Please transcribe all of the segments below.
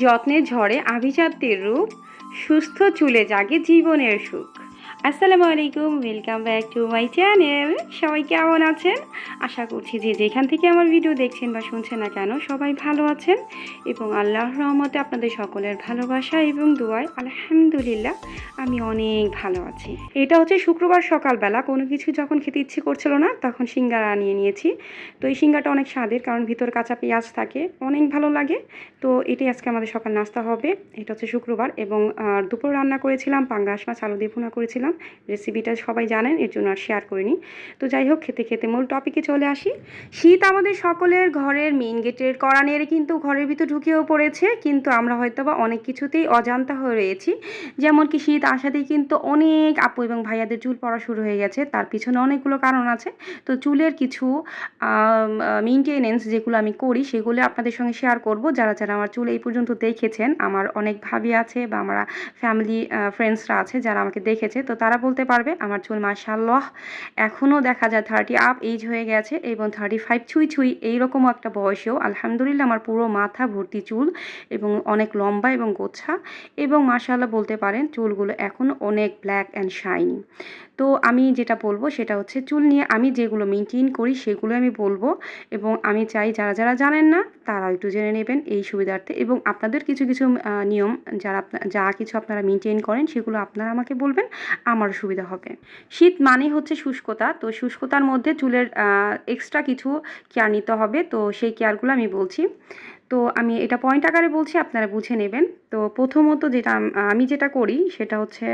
যত্নে ঝরে আভিজাত্যের রূপ, সুস্থ চুলে জাগে জীবনের সুখ। আসসালামু আলাইকুম, welcome back to my channel. সবাই কেমন আছেন? আশা করছি যে যেখান থেকে আমার ভিডিও দেখছেন বা শুনছেন না কেন সবাই ভালো আছেন এবং আল্লাহর রহমতে আপনাদের সকলের ভালোবাসা এবং দোয়ায় আলহামদুলিল্লাহ আমি অনেক ভালো আছি। এটা হচ্ছে শুক্রবার সকালবেলা, কোনো কিছু যখন খেতে ইচ্ছে করছিল না তখন সিঙ্গারা নিয়ে নিয়েছি। তো এই সিঙ্গারাটা অনেক স্বাদের, কারণ ভিতর কাঁচা পেঁয়াজ থাকে, অনেক ভালো লাগে। তো এটাই আজকে আমাদের সকাল নাস্তা হবে। এটা হচ্ছে শুক্রবার এবং দুপুর রান্না করেছিলাম পাঙ্গাস মাছ আলু দিয়ে ভুনা করেছিলাম। রেসিপিটা সবাই জানেন, এর জন্য আর শেয়ার করিনি। তো যাই হোক, খেতে খেতে মূল টপিকে চলে আসি। শীত আমাদের সকলের ঘরের মেইন গেটের কড়া নেড়ে কিন্তু ঘরের ভিতর ঢুকেও পড়েছে, কিন্তু আমরা হয়তো বা অনেক কিছুতেই অজান্তা হয়ে রয়েছি। যেমন কি শীত আসাতেই কিন্তু অনেক আপু এবং ভাইয়াদের চুল পড়া শুরু হয়ে গেছে, তার পিছনে অনেকগুলো কারণ আছে। তো চুলের কিছু মেনটেনেন্স যেগুলো আমি করি সেগুলো আপনাদের সঙ্গে শেয়ার করব। যারা যারা আমার চুল এই পর্যন্ত দেখেছেন, আমার অনেক ভাবি আছে বা আমরা ফ্যামিলি ফ্রেন্ডসরা আছে যারা আমাকে দেখেছে, তো তারা বলতে পারবে আমার চুল মাশাআল্লাহ এখনও দেখা যায় 30 আপ এইজ হয়ে গেছে এবং 35 ছুঁই ছুঁই এইরকমও একটা বয়সেও আলহামদুলিল্লাহ আমার পুরো মাথা ভর্তি চুল এবং অনেক লম্বা এবং গোছা, এবং মাশাআল্লাহ বলতে পারেন চুলগুলো এখন অনেক ব্ল্যাক অ্যান্ড শাইনি। তো আমি যেটা বলবো সেটা হচ্ছে চুল নিয়ে আমি যেগুলো মেনটেন করি সেগুলো আমি বলবো, এবং আমি চাই যারা যারা জানেন না তারা একটু জেনে নেবেন এই সুবিধার্থে, এবং আপনাদের কিছু কিছু নিয়ম যা কিছু আপনারা মেনটেন করেন সেগুলো আপনারা আমাকে বলবেন, আমার সুবিধা হবে। শীত মানে হচ্ছে শুষ্কতা, তো শুষ্কতার মধ্যে চুলের এক্সট্রা কিছু কেয়ার নিতে হবে, তো সেই কেয়ারগুলো আমি বলছি। তো আমি এটা পয়েন্ট আকারে বলছি, আপনারা বুঝে নেবেন। তো প্রথমত যেটা আমি যেটা করি সেটা হচ্ছে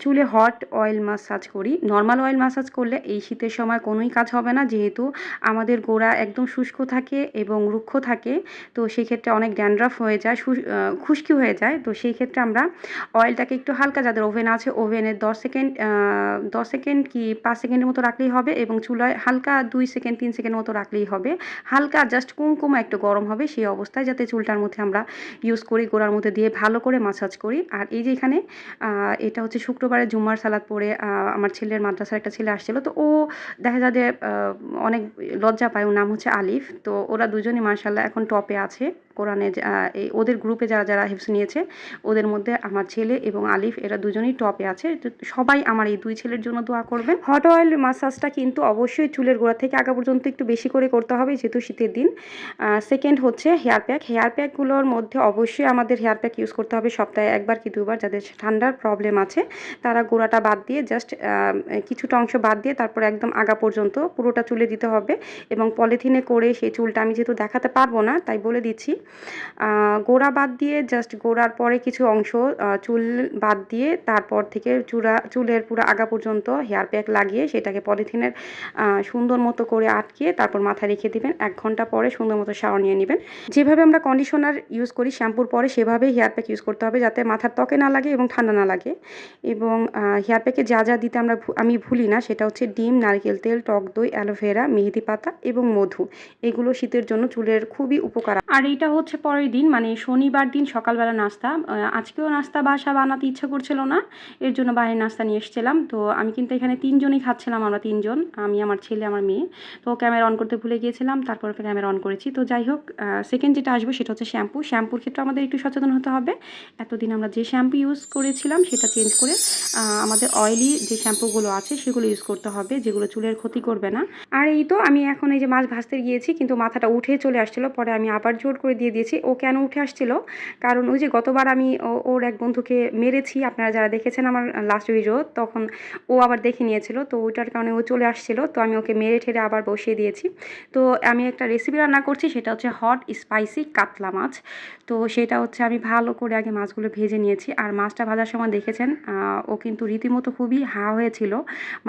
চুলে হট অয়েল মাসাজ করি। নর্মাল অয়েল মাসাজ করলে এই শীতের সময় কোনোই কাজ হবে না, যেহেতু আমাদের গোড়া একদম শুষ্ক থাকে এবং রুক্ষ থাকে। তো সেই ক্ষেত্রে অনেক ড্যান্ড্রাফ হয়ে যায়, খুশকি হয়ে যায়। তো সেই ক্ষেত্রে আমরা অয়েলটাকে একটু হালকা, যাদের ওভেন আছে ওভেনে 10 সেকেন্ড কি 5 সেকেন্ডের মতো রাখলেই হবে, এবং চুলায় হালকা 2 সেকেন্ড 3 সেকেন্ড মতো রাখলেই হবে। হালকা জাস্ট কুমকুমা একটু গরম হবে সেই অবস্থায়, যাতে চুলটার মধ্যে আমরা ইউজ করি, গোড়ার মধ্যে দিয়ে ভালো করে মাসাজ করি। আর এই যে এখানে এটা হচ্ছে শুক্রবারে জুম্মার সালাত পড়ে আমার ছেলের মাদ্রাসার একটা ছেলে আসছিলো, তো ও দেখা যায় যে অনেক লজ্জা পায়। ওর নাম হচ্ছে আলিফ। তো ওরা দুজনই মাশাআল্লাহ এখন টপে আছে কোরআনে। ওদের গ্রুপে যারা যারা হিফজ নিয়েছে ওদের মধ্যে আমার ছেলে এবং আলিফ এরা দুজনেই টপে আছে। তো সবাই আমার এই দুই ছেলের জন্য দোয়া করবেন। হট অয়েল মাসাজটা কিন্তু অবশ্যই চুলের গোড়া থেকে আগা পর্যন্ত একটু বেশি করে করতে হবে, যেহেতু শীতের দিন। সেকেন্ড হচ্ছে হেয়ার প্যাক। হেয়ার প্যাকগুলোর মধ্যে অবশ্যই আমাদের হেয়ার প্যাক ইউজ করতে হবে সপ্তাহে একবার কি দুবার। যাদের ঠান্ডার প্রবলেম আছে তারা গোড়াটা বাদ দিয়ে জাস্ট কিছুটা অংশ বাদ দিয়ে তারপর একদম আগা পর্যন্ত পুরোটা চুলে দিতে হবে, এবং পলিথিনে করে সেই চুলটা আমি যেহেতু দেখাতে পারবো না তাই বলে দিচ্ছি। গোড়া বাদ দিয়ে জাস্ট গোড়ার পরে কিছু অংশ চুল বাদ দিয়ে তারপর থেকে চুলের পুরো আগা পর্যন্ত হেয়ার প্যাক লাগিয়ে সেটাকে পলিথিনের সুন্দর মতো করে আটকিয়ে তারপর মাথায় রেখে দিবেন। 1 ঘন্টা পরে সুন্দর মতো শাওয়ার নিয়ে নেবেন। যেভাবে আমরা কন্ডিশনার ইউজ করি শ্যাম্পুর পরে, সেভাবেই হেয়ার প্যাক ইউজ করতে হবে, যাতে মাথার ত্বকে না লাগে এবং ঠান্ডা না লাগে। এবং হেয়ার প্যাকে যা যা দিতে আমি ভুলি না সেটা হচ্ছে ডিম, নারকেল তেল, টক দই, অ্যালোভেরা, মেহেদি পাতা এবং মধু। এগুলো শীতের জন্য চুলের খুবই উপকার। আর এইটা হচ্ছে পরের দিন মানে শনিবার দিন সকালবেলা নাস্তা। আজকেও নাস্তা বাসা বানাতে ইচ্ছা করছিল না, এর জন্য বাইরের নাস্তা নিয়ে এসেছিলাম। তো আমি কিন্তু এখানে 3 জনই খাচ্ছিলাম, আমরা 3 জন, আমি, আমার ছেলে, আমার মেয়ে। তো ক্যামেরা অন করতে ভুলে গিয়েছিলাম, তারপর ক্যামেরা অন করেছি। তো যাই হোক, সেকেন্ড যেটা আসবে সেটা হচ্ছে শ্যাম্পুর ক্ষেত্রে আমাদের একটু সচেতন হতে হবে। এতদিন আমরা যে শ্যাম্পু ইউজ করেছিলাম সেটা চেঞ্জ করে আমাদের অয়েলি যে শ্যাম্পুগুলো আছে সেগুলো ইউজ করতে হবে, যেগুলো চুলের ক্ষতি করবে না। আর এই তো আমি এখন এই যে মাছ ভাজতে গিয়েছি, কিন্তু মাথাটা উঠে চলে আসছিল, পরে আমি আবার জোর করে দিয়ে দিয়েছি। ও কেন উঠে আসছিল? কারণ ওই যে গতবার আমি ওর এক বন্ধুকে মেরেছি, আপনারা যারা দেখেছেন আমার লাস্ট ভিডিও, তখন ও আবার দেখে নিয়েছিল, তো ওইটার কারণে ও চলে আসছিল। তো আমি ওকে মেরে ঠেরে আবার বসিয়ে দিয়েছি। তো আমি একটা রেসিপি রান্না করছি, সেটা হচ্ছে হট স্পাইসি কাতলা মাছ। তো সেটা হচ্ছে আমি ভালো করে আগে মাছগুলো ভেজে নিয়েছি। আর মাছটা ভাজার সময় দেখেছেন ও কিন্তু রীতিমতো খুবই হা হয়েছিল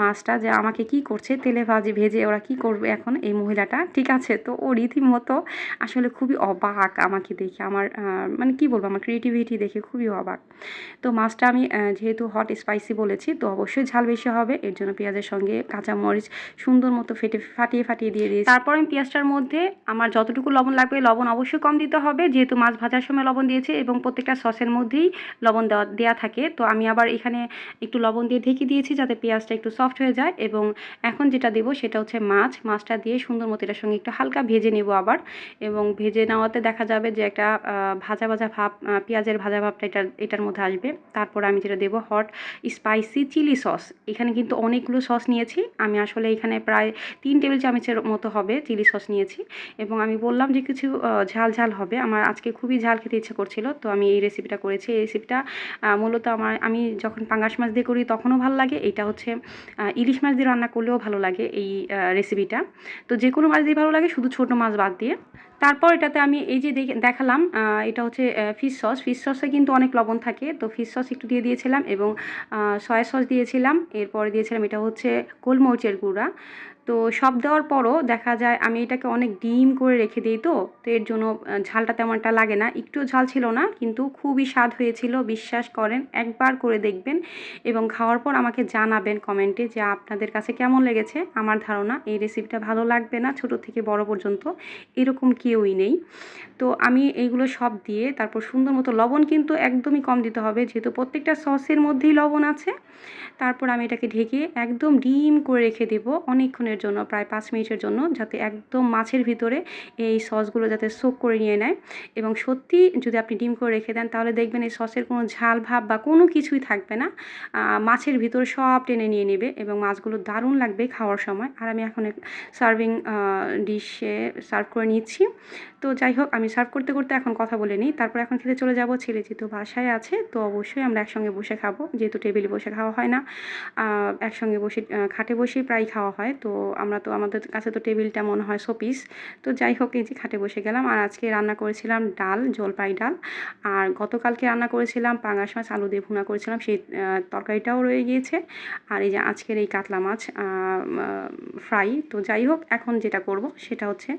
মাছটা, যে আমাকে কি করছে, তেলে ভেজে ওরা কি করবে এখন এই মহিলাটা, ঠিক আছে। তো ও রীতিমতো আসলে খুবই অবাক আমাকে দেখে, আমার মানে কি বলবো, আমার ক্রিয়েটিভিটি দেখে খুবই অবাক। তো মাছটা আমি যেহেতু হট স্পাইসি বলেছি, তো অবশ্যই ঝাল বেশি হবে, এর জন্য পেঁয়াজের সঙ্গে কাঁচামরিচ সুন্দর মতো ফাটিয়ে দিয়ে দিয়েছি। তারপর আমি পেঁয়াজটার মধ্যে আমার যতটুকু লবণ লাগবে, লবণ অবশ্যই কম দিতে হবে, যেহেতু মাছ ভাজার সময় লবণ দিয়েছে এবং প্রত্যেকটা সসের মধ্যেই লবণ দেওয়া থাকে। তো আমি আবার এখানে একটু লবণ দিয়ে ঢেকে দিয়েছি যাতে পেঁয়াজটা একটু সফট হয়ে যায়। এবং এখন যেটা দেবো সেটা হচ্ছে মাছটা দিয়ে সুন্দর মতো এটার সঙ্গে একটু হালকা ভেজে নেব আবার, এবং ভেজে নেওয়াতে দেখা যাবে যে একটা ভাজা ভাজা ভাব, পেঁয়াজের ভাজা ভাবটা এটার মধ্যে আসবে। তারপর আমি যেটা দেবো হট স্পাইসি চিলি সস। এখানে কিন্তু অনেকগুলো সস নিয়েছি আমি, আসলে এখানে প্রায় 3 টেবিল চামচের মতো হবে চিলি সস নিয়েছি। এবং আমি বললাম যে কিছু ঝাল ঝাল হবে, আমার আজকে খুবই ঝাল খেতে ইচ্ছে করছিল, তো আমি এই রেসিপিটা করেছি। এই রেসিপিটা মূলত আমি যখন পাঙ্গাস মাছ দিয়ে করি তখনও ভালো লাগে, এটা হচ্ছে ইলিশ মাছ দিয়ে রান্না করলেও ভালো লাগে এই রেসিপিটা। তো যে কোনো মাছ দিয়ে ভালো লাগে, শুধু ছোটো মাছ বাদ দিয়ে। তারপর এটাতে আমি এই যে দেখালাম, এটা হচ্ছে ফিশ সস। ফিশ সসে কিন্তু অনেক লবণ থাকে, তো ফিশ সস একটু দিয়ে দিয়েছিলাম এবং সয়া সস দিয়েছিলাম। এরপরে দিয়েছিলাম এটা হচ্ছে গোলমরিচের গুঁড়া। তো সব দেওয়ার পরও দেখা যায় আমি এটাকে অনেক ডিম করে রেখে দিই, তো এর জন্য ঝালটা তেমনটা লাগে না। একটু ঝাল ছিল না, কিন্তু খুবই স্বাদ হয়েছিল, বিশ্বাস করেন। একবার করে দেখবেন এবং খাওয়ার পর আমাকে জানাবেন কমেন্টে যে আপনাদের কাছে কেমন লেগেছে। আমার ধারণা এই রেসিপিটা ভালো লাগবে না, ছোট থেকে বড় পর্যন্ত এরকম কেউই নেই। তো আমি এইগুলো সব দিয়ে তারপর সুন্দর মতো, লবণ কিন্তু একদমই কম দিতে হবে, যেহেতু প্রত্যেকটা সসের মধ্যেই লবণ আছে। তারপর আমি এটাকে ঢেকে একদম ডিম করে রেখে দেব অনেকক্ষণের জন্য, প্রায় 5 মিনিটের জন্য, যাতে একদম মাছের ভিতরে এই সসগুলো যাতে সোক করে নিয়ে নেয়। এবং সত্যি যদি আপনি ডিম করে রেখে দেন তাহলে দেখবেন এই সসের কোনো ঝাল ভাব বা কোনো কিছুই থাকবে না, মাছের ভিতরে সব টেনে নিয়ে নেবে এবং মাছগুলো দারুণ লাগবে খাওয়ার সময়। আর আমি এখন সার্ভিং ডিশে সার্ভ করে নিচ্ছি। তো যাই হোক, আমি সার্ভ করতে করতে এখন কথা বলে নিই, তারপর এখন খেতে চলে যাব। ছেলে যেহেতু বাসায় আছে, তো অবশ্যই আমরা একসঙ্গে বসে খাবো, যেহেতু টেবিলে বসে খাওয়া হয় না, একসঙ্গে বসে খাটে বসেই প্রায় খাওয়া হয়। তো আমাদের কাছে তো টেবিলটা মনে হয় শোপিস। তো যাই হোক, এই যে খাটে বসে গেলাম। আর আজকে রান্না করেছিলাম ডাল, জলপাই ডাল। আর গতকালকে রান্না করেছিলাম পাঙ্গাস মাছ আলু দিয়ে ভুনা করেছিলাম, সেই তরকারিটাও রয়ে গিয়েছে। আর এই যে আজকের এই কাতলা মাছ ফ্রাই। তো যাই হোক, এখন যেটা করব সেটা হচ্ছে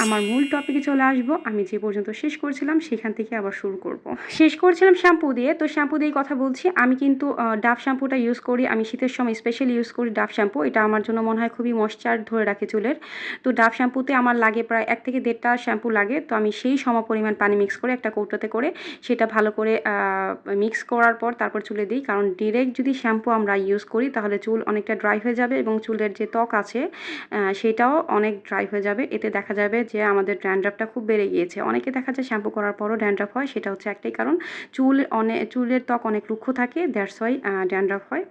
আমার মূল টপিকে চলে আসবো। আমি যে পর্যন্ত শেষ করেছিলাম সেখান থেকে আবার শুরু করব। শেষ করেছিলাম শ্যাম্পু দিয়ে, তো শ্যাম্পু দিয়েই কথা বলছি। আমি কিন্তু ডাভ শ্যাম্পুটা ইউজ করি, আমি শীতের সময় স্পেশালি ইউজ করি ডাভ শ্যাম্পু। এটা আমার জন্য মনে হয় খুবই ময়েশ্চার ধরে রাখে চুলের। তো ডাভ শ্যাম্পুতে আমার লাগে প্রায় 1 থেকে 1.5টা শ্যাম্পু লাগে। তো আমি সেই সমপরিমাণ পানি মিক্স করে একটা কৌটোতে করে সেটা ভালো করে মিক্স করার পর তারপর চুলে দিই, কারণ ডিরেক্ট যদি শ্যাম্পু আমরা ইউজ করি তাহলে চুল অনেকটা ড্রাই হয়ে যাবে এবং চুলের যে ত্বক আছে সেটাও অনেক ড্রাই হয়ে যাবে। এতে দেখা যাবে যে আমাদের ড্যান্ড্রাফটা খুব বেড়ে গিয়েছে। অনেকে দেখা যায় শ্যাম্পু করার পরও ড্যান্ড্রাফ হয়, সেটা হচ্ছে একটাই কারণ, চুলের ত্বক অনেক রুক্ষ থাকে, দ্যাটস ওয়াই ড্যান্ড্রাফ হয়।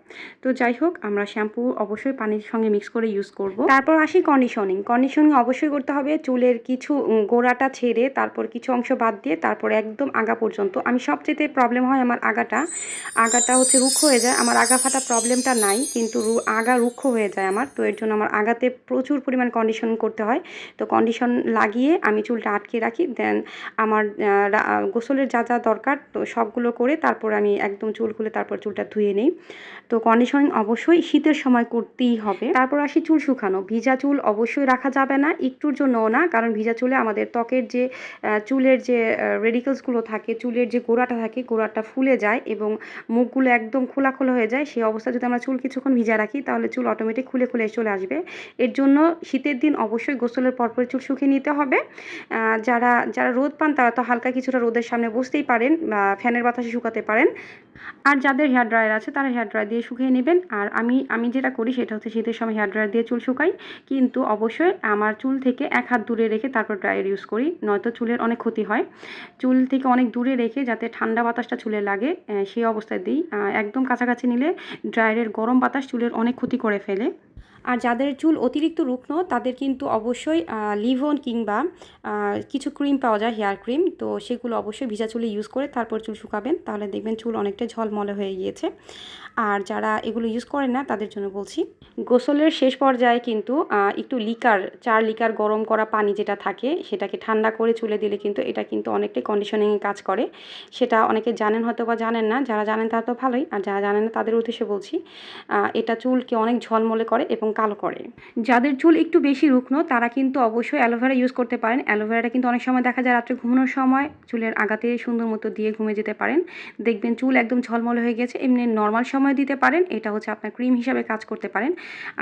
তো যাই হোক, আমরা শ্যাম্পু অবশ্যই পানির সঙ্গে মিক্স করে ইউজ করব। তারপর আসি কন্ডিশনিং অবশ্যই করতে হবে। চুলের কিছু গোড়াটা ছেড়ে তারপর কিছু অংশ বাদ দিয়ে তারপর একদম আগা পর্যন্ত। আমি সবচেয়ে প্রবলেম হয় আমার আগাটা হচ্ছে রুক্ষ হয়ে যায়। আমার আগা ফাটা প্রবলেমটা নাই, কিন্তু আগা রুক্ষ হয়ে যায় আমার। তো এর জন্য আমার আগাতে প্রচুর পরিমাণ কন্ডিশন করতে হয়। তো কন্ডিশন লাগিয়ে আমি চুলটা আটকে রাখি, দেন আমার গোসলের যা যা দরকার তো সবগুলো করে তারপর আমি একদম চুল খুলে তারপর চুলটা ধুয়ে নিই। তো কন্ডিশনিং অবশ্যই শীতের সময় করতেই হবে। তারপর আসি চুল শুকানো। ভিজা চুল অবশ্যই রাখা যাবে না, একটুর জন্যও না, কারণ ভিজা চুলে আমাদের ত্বকের যে চুলের যে রেডিকেলসগুলো থাকে, চুলের যে গোড়াটা থাকে, গোড়াটা ফুলে যায় এবং মুখগুলো একদম খোলা হয়ে যায়। সেই অবস্থা যদি আমরা চুল কিছুক্ষণ ভিজা রাখি তাহলে চুল অটোমেটিক খুলে চলে আসবে। এর জন্য শীতের দিন অবশ্যই গোসলের পরপর চুল শুকিয়ে নিতে হবে। যারা রোদ পান তারা তো হালকা কিছুটা রোদের সামনে বসতেই পারেন বা ফ্যানের বাতাসে শুকাতে পারেন। আর যাদের হেয়ার ড্রায়ার আছে তারা হেয়ার ড্রায়ার দিয়ে শুকিয়ে নেবেন। আর আমি যেটা করি সেটা হচ্ছে শীতের সময় হেয়ার ড্রায়ার দিয়ে চুল শুকাই, কিন্তু অবশ্যই আমার চুল থেকে 1 হাত দূরে রেখে তারপর ড্রায়ার ইউজ করি, নয়তো চুলের অনেক ক্ষতি হয়। চুল থেকে অনেক দূরে রেখে যাতে ঠান্ডা বাতাসটা চুলে লাগে সেই অবস্থায় দিই। একদম কাছাকাছি নিলে ড্রায়ারের গরম বাতাস চুলের অনেক ক্ষতি করে ফেলে। আর যাদের চুল অতিরিক্ত রুগ্ন তাদের কিন্তু অবশ্যই লিভন কিংবা কিছু ক্রিম পাওয়া যায়, হেয়ার ক্রিম, তো সেগুলো অবশ্যই ভিজা চুলে ইউজ করে তারপর চুল শুকাবেন, তাহলে দেখবেন চুল অনেকটা ঝলমলে হয়ে গিয়েছে। আর যারা এগুলো ইউজ করেন না তাদের জন্য বলছি, গোসলের শেষ পর্যায়ে কিন্তু একটু 4 লিটার গরম করা পানি যেটা থাকে সেটাকে ঠান্ডা করে চুলে দিলে কিন্তু এটা কিন্তু অনেকটাই কন্ডিশনিংয়ে কাজ করে। সেটা অনেকে জানেন হয়তো বা জানেন না, যারা জানেন তারা তো ভালোই, আর যারা জানেন না তাদের উদ্দেশ্যে বলছি, এটা চুলকে অনেক ঝলমলে করে এবং কালো করে। যাদের চুল একটু বেশি রুগ্ন তারা কিন্তু অবশ্যই অ্যালোভেরা ইউজ করতে পারেন। অ্যালোভেরাটা কিন্তু অনেক সময় দেখা যায় রাত্রে ঘুমানোর সময় চুলের আগাতে সুন্দর মতো দিয়ে ঘুমিয়ে যেতে পারেন, দেখবেন চুল একদম ঝলমলে হয়ে গেছে। এমনি নর্মাল সময় দিতে পারেন, এটা হচ্ছে আপনার ক্রিম হিসাবে কাজ করতে পারেন।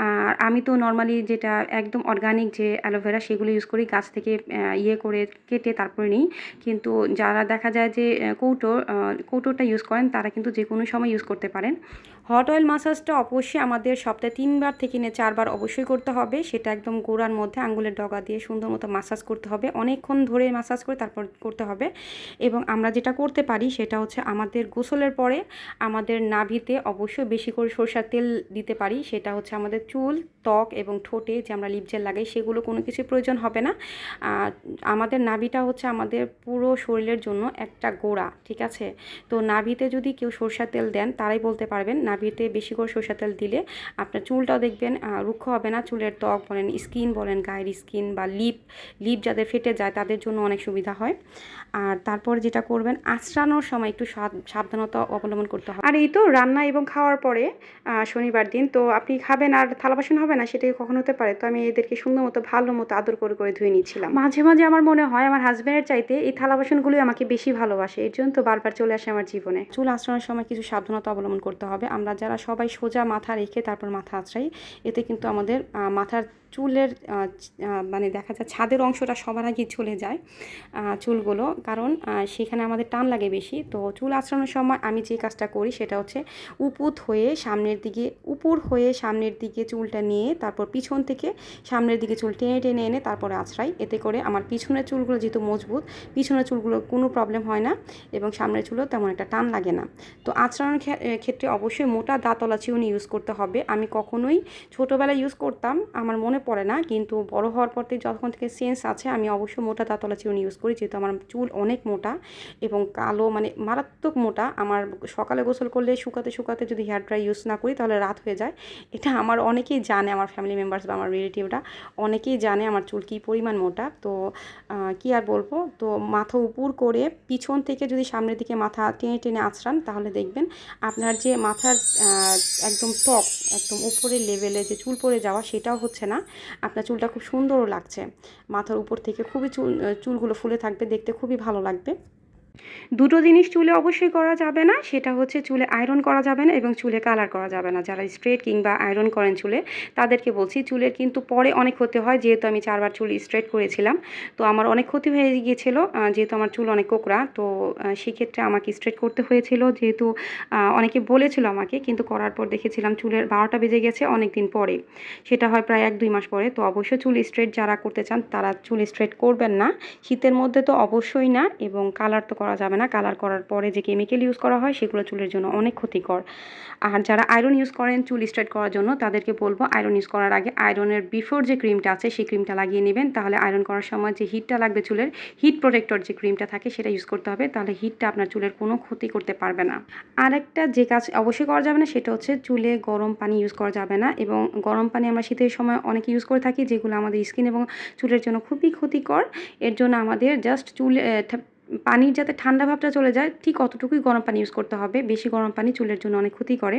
আর আমি তো নর্মালি যেটা একদম অর্গানিক যে অ্যালোভেরা সেগুলো ইউজ করি, গাছ থেকে করে কেটে তারপরে নিই। কিন্তু যারা দেখা যায় যে কৌটোটা ইউজ করেন তারা কিন্তু যে কোনো সময় ইউজ করতে পারেন। হট অয়েল মাসাজটা অবশ্যই আমাদের সপ্তাহে 3 বার থেকে 4 4 বার অবশ্যই করতে হবে। সেটা একদম গোড়ার মধ্যে আঙ্গুলের ডগা দিয়ে সুন্দর মতো মাসাজ করতে হবে, অনেকক্ষণ ধরে মাসাজ করে তারপর করতে হবে। এবং আমরা যেটা করতে পারি সেটা হচ্ছে আমাদের গোসলের পরে আমাদের নাভিতে অবশ্যই বেশি করে সরষের তেল দিতে পারি। সেটা হচ্ছে আমাদের চুল, ত্বক এবং ঠোঁটে যে আমরা লিপ জেল লাগাই সেগুলো কোনো কিছু প্রয়োজন হবে না। আমাদের নাভিটা হচ্ছে আমাদের পুরো শরীরের জন্য একটা গোড়া, ঠিক আছে? তো নাভিতে যদি কেউ সরষের তেল দেন তারাই বলতে পারবেন নাভিতে বেশি করে সরষের তেল দিলে আপনার চুলটাও দেখবেন রুক্ষ হবে না। চুলের ত্বক বলেন, স্কিন বলেন, গায়ের স্কিন বা লিপ যাদের ফেটে যায় তাদের জন্য অনেক সুবিধা হয়। আর তারপর যেটা করবেন, আঁচড়ানোর সময় একটু সাবধানতা অবলম্বন করতে হবে। আর এই তো রান্না এবং খাওয়ার পরে শনিবার দিন তো আপনি খাবেন আর থালা বাসন হবে না, সেটাই কখন হতে পারে। তো আমি এদেরকে সুন্দর মতো ভালো মতো আদর করে করে ধুয়ে নিচ্ছিলাম। মাঝে মাঝে আমার মনে হয় আমার হাজব্যান্ডের চাইতে এই থালা বাসনগুলোই আমাকে বেশি ভালোবাসে, এর জন্য তো বারবার চলে আসে আমার জীবনে। চুল আঁচড়ানোর সময় কিছু সাবধানতা অবলম্বন করতে হবে। আমরা যারা সবাই সোজা মাথা রেখে তারপর মাথা আঁচড়াই, এতে কিন্তু আমাদের মাথার চুলের মানে দেখা যায় ছাদের অংশটা সবার আগে চলে যায় চুলগুলো, কারণ সেখানে আমাদের টান লাগে বেশি। তো চুল আঁচড়ানোর সময় আমি যে কাজটা করি সেটা হচ্ছে উপর হয়ে সামনের দিকে চুলটা নিয়ে তারপর পিছন থেকে সামনের দিকে চুল টেনে টেনে এনে তারপরে আঁচড়াই। এতে করে আমার পিছনের চুলগুলো যেহেতু মজবুত, পিছনের চুলগুলো কোনো প্রবলেম হয় না এবং সামনের চুলও তেমন একটা টান লাগে না। তো আঁচড়ানোর ক্ষেত্রে অবশ্যই মোটা দাঁতওয়ালা চিরুনি ইউজ করতে হবে। আমি কখনোই ছোটোবেলায় ইউজ করতাম, আমার মনে পড়ে না, কিন্তু বড় হওয়ার পর থেকে যখন থেকে সেন্স আছে আমি অবশ্যই মোটা দাঁতওয়ালা চিরুনি ইউজ করি, যেহেতু আমার চুল অনেক মোটা এবং কালো, মানে মারাত্মক মোটা। আমার সকালে গোসল করলে শুকাতে শুকাতে যদি হেয়ার ড্রাই ইউজ না করি তাহলে রাত হয়ে যায়। এটা আমার অনেকেই জানে, আমার ফ্যামিলি মেম্বার্স বা আমার রিলেটিভরা অনেকেই জানে আমার চুল কী পরিমাণ মোটা। তো কী আর বলবো, তো মাথা উপর করে পিছন থেকে যদি সামনের দিকে মাথা টেনে টেনে আঁচড়ান তাহলে দেখবেন আপনার যে মাথার একদম টপ, একদম উপরের লেভেলে যে চুল পড়ে যাওয়া সেটাও হচ্ছে না, আপনার চুলটা খুব সুন্দরও লাগছে। মাথার উপর থেকে খুবই চুলগুলো ফুলে থাকবে, দেখতে খুবই ভালো লাগবে। দুটো জিনিস চুলে অবশ্যই করা যাবে না, সেটা হচ্ছে চুলে আয়রন করা যাবে না এবং চুলে কালার করা যাবে না। যারা স্ট্রেট কিংবা আয়রন করেন চুলে তাদেরকে বলছি, চুলের কিন্তু পরে অনেক ক্ষতি হয়। যেহেতু আমি 4 বার চুল স্ট্রেট করেছিলাম তো আমার অনেক ক্ষতি হয়ে গিয়েছিলো, যেহেতু আমার চুল অনেক কোঁকড়া। তো সেক্ষেত্রে আমাকে স্ট্রেট করতে হয়েছিল, যেহেতু অনেকে বলেছিল আমাকে, কিন্তু করার পর দেখেছিলাম চুলের 12টা বেজে গেছে অনেক দিন পরে, সেটা হয় প্রায় 1-2 মাস পরে। তো অবশ্যই চুল স্ট্রেট যারা করতে চান তারা চুল স্ট্রেট করবেন না, শীতের মধ্যে তো অবশ্যই না। এবং কালার তো করা যাবে না, কালার করার পরে যে কেমিক্যাল ইউজ করা হয় সেগুলো চুলের জন্য অনেক ক্ষতিকর। আর যারা আয়রন ইউজ করেন চুল স্ট্রেট করার জন্য তাদেরকে বলবো আয়রন ইউজ করার আগে আয়রনের বিফোর যে ক্রিমটা আছে সেই ক্রিমটা লাগিয়ে নেবেন, তাহলে আয়রন করার সময় যে হিটটা লাগবে চুলের, হিট প্রোটেক্টর যে ক্রিমটা থাকে সেটা ইউজ করতে হবে, তাহলে হিটটা আপনার চুলের কোনো ক্ষতি করতে পারবে না। আরেকটা যে কাজ অবশ্যই করা যাবে না সেটা হচ্ছে চুলে গরম পানি ইউজ করা যাবে না। এবং গরম পানি আমরা শীতের সময় অনেক ইউজ করে থাকি, যেগুলো আমাদের স্কিন এবং চুলের জন্য খুবই ক্ষতিকর। এর জন্য আমাদের জাস্ট চুলে পানির যাতে ঠান্ডা ভাবটা চলে যায় ঠিক অতটুকুই গরম পানি ইউজ করতে হবে। বেশি গরম পানি চুলের জন্য অনেক ক্ষতি করে।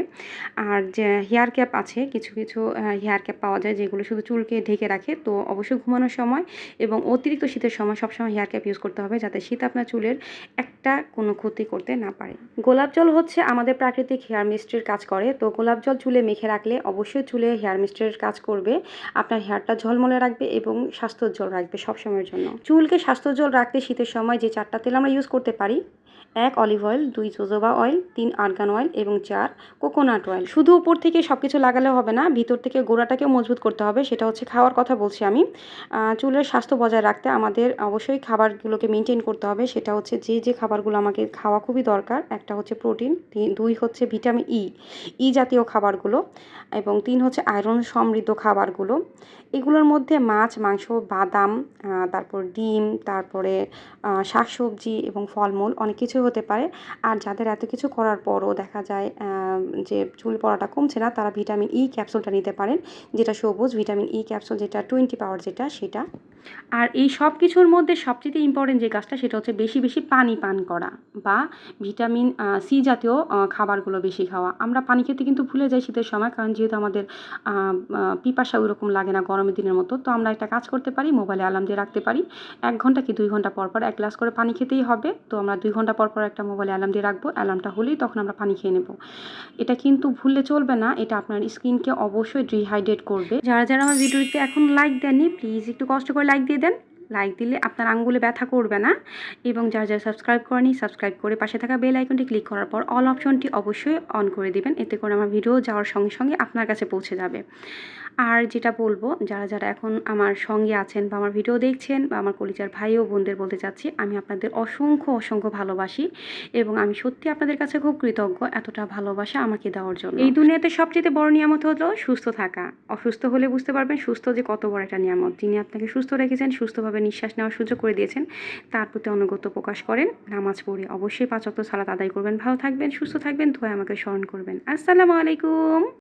আর যে হেয়ার ক্যাপ আছে, কিছু কিছু হেয়ার ক্যাপ পাওয়া যায় যেগুলো শুধু চুলকে ঢেকে রাখে, তো অবশ্যই ঘুমানোর সময় এবং অতিরিক্ত শীতের সময় সবসময় হেয়ার ক্যাপ ইউজ করতে হবে, যাতে শীত আপনার চুলের একটা কোনো ক্ষতি করতে না পারে। গোলাপ জল হচ্ছে আমাদের প্রাকৃতিক হেয়ার মিস্ট্রির কাজ করে। তো গোলাপ জল চুলে মেখে রাখলে অবশ্যই চুলে হেয়ার মিস্ট্রির কাজ করবে, আপনার হেয়ারটা ঝলমলে রাখবে এবং স্বাস্থ্যোজ্জ্বল রাখবে সবসময়ের জন্য। চুলকে স্বাস্থ্যোজ্জ্বল রাখতে শীতের সময় যে 4টা তেল আমরা ইউজ করতে পারি: 1 olive oil, 2 jojoba oil, 3 argan oil এবং 4 কোকোনাট অয়েল। শুধু উপর থেকে সব কিছু লাগালে হবে না, ভিতর থেকে গোড়াটাকেও মজবুত করতে হবে। সেটা হচ্ছে খাওয়ার কথা বলছি আমি। চুলের স্বাস্থ্য বজায় রাখতে আমাদের অবশ্যই খাবারগুলোকে মেনটেন করতে হবে। সেটা হচ্ছে যে খাবারগুলো আমাকে খাওয়া খুবই দরকার, একটা হচ্ছে প্রোটিন, 2 হচ্ছে ভিটামিন ই জাতীয় খাবারগুলো এবং 3 হচ্ছে আয়রন সমৃদ্ধ খাবারগুলো। এগুলোর মধ্যে মাছ, মাংস, বাদাম, তারপর ডিম, তারপরে শাকসবজি এবং ফলমূল অনেক কিছু হতে পারে। আর যাদের এত কিছু করার পরও দেখা যায় যে চুল পড়াটা কমছে না, তারা ভিটামিন ই ক্যাপসুলটা নিতে পারেন, যেটা সবুজ ভিটামিন ই ক্যাপসুল, যেটা 20 পাওয়ার যেটা সেটা। আর এই সব কিছুর মধ্যে সবচেয়ে ইম্পর্টেন্ট যে কাজটা সেটা হচ্ছে বেশি বেশি পানি পান করা বা ভিটামিন সি জাতীয় খাবারগুলো বেশি খাওয়া। আমরা পানি খেতে কিন্তু ভুলে যাই শীতের সময়, কারণ যেহেতু আমাদের পিপাসা ওইরকম লাগে না গরমের দিনের মতো। তো আমরা একটা কাজ করতে পারি, মোবাইলে অ্যালার্ম দিয়ে রাখতে পারি 1 ঘন্টা কি 2 ঘন্টা পর পর 1 গ্লাস করে পানি খেতেই হবে। তো আমরা 2 ঘন্টা পর পর একটা মোবাইলে অ্যালার্ম দিয়ে রাখবো, অ্যালার্মটা হলেই তখন আমরা পানি খেয়ে নেব। এটা কিন্তু ভুললে চলবে না, এটা আপনার স্কিনকে অবশ্যই ডিহাইড্রেট করবে। যারা যারা আমার ভিডিওতে এখন লাইক দেননি প্লিজ একটু কষ্ট করে লাইক দিয়ে দেন। লাইক দিলে আপনার আঙ্গুলে ব্যথা করবে না। এবং যারা যারা সাবস্ক্রাইব করেনি সাবস্ক্রাইব করে পাশে থাকা বেল আইকনটি ক্লিক করার পর অল অপশনটি অবশ্যই অন করে দিবেন, এতে করে আমার ভিডিও যাওয়ার সঙ্গে সঙ্গে আপনার কাছে পৌঁছে যাবে। আর যেটা বলবো, যারা যারা এখন আমার সঙ্গে আছেন বা আমার ভিডিও দেখছেন বা আমার কলিজার ভাই ও বোনদের বলতে চাচ্ছি, আমি আপনাদের অসংখ্য অসংখ্য ভালোবাসি এবং আমি সত্যি আপনাদের কাছে খুব কৃতজ্ঞ এতটা ভালোবাসা আমাকে দেওয়ার জন্য। এই দুনিয়াতে সবচেয়ে বড় নিয়ামত হলো সুস্থ থাকা। অসুস্থ হলে বুঝতে পারবেন সুস্থ যে কত বড় একটা নিয়ামত। যিনি আপনাকে সুস্থ রেখেছেন, সুস্থভাবে নিঃশ্বাস নেওয়ার সুযোগ করে দিয়েছেন, তার প্রতি অনুগত্য প্রকাশ করেন। নামাজ পড়ে অবশ্যই 5 ওয়াক্ত সালাত আদায় করবেন। ভালো থাকবেন, সুস্থ থাকবেন, দোয়া আমাকে স্মরণ করবেন। আসসালামু আলাইকুম।